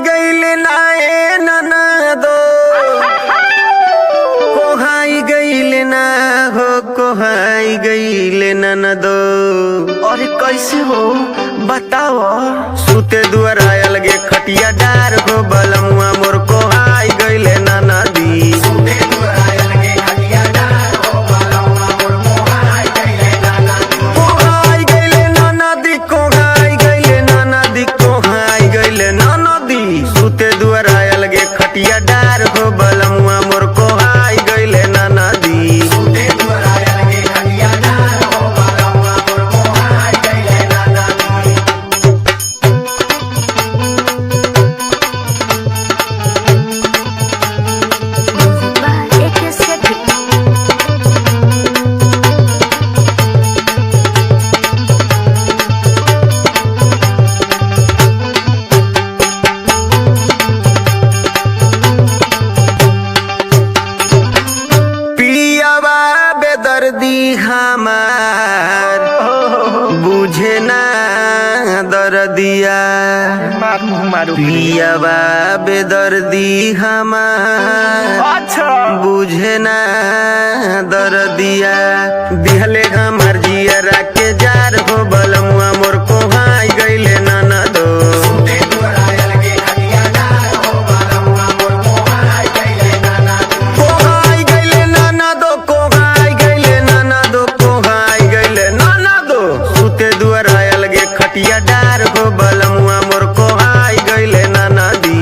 गईले नाए ननदो कोहाई गईले ना हो कोहाई गईले ननदो। अरे कैसे हो बताओ। सूते दुआर आयल गे खटिया डार हो बलमुआ मोर कोहाई गईले ननदी। कोहाई गईले ननदी कोहाई गईले ननदी कोहाई गईले ननदी। सूते दुआर आयल गे खटिया डार हो बलमुआ मोर कोहाई गईले ननदी। दर्दी हमार बुझे ना दर्दिया पियावा बेदर्दी हमार अच्छा बुझे ना दर्दिया। दिहले हमार जियरा के जार हो बलमुआ मोर कोहाई गईले ननदो। कोहाई गईले ननदो कोहाई गईले ननदो कोहाई गईले ननदो। सूते दुआर आयल गे खटिया डार हो बलमुआ मोर कोहाई गईले ननदी।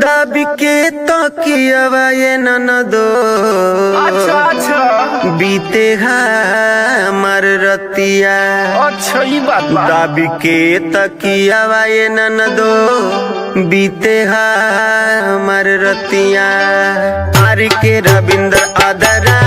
दाबी के तकियावा ये ननदो अच्छा अच्छा बीते हमार रतिया। अच्छा ये बात बा। दाबी के तकियावा ये ननदो बीते हमार रतिया। आर के रविंद्र आदरा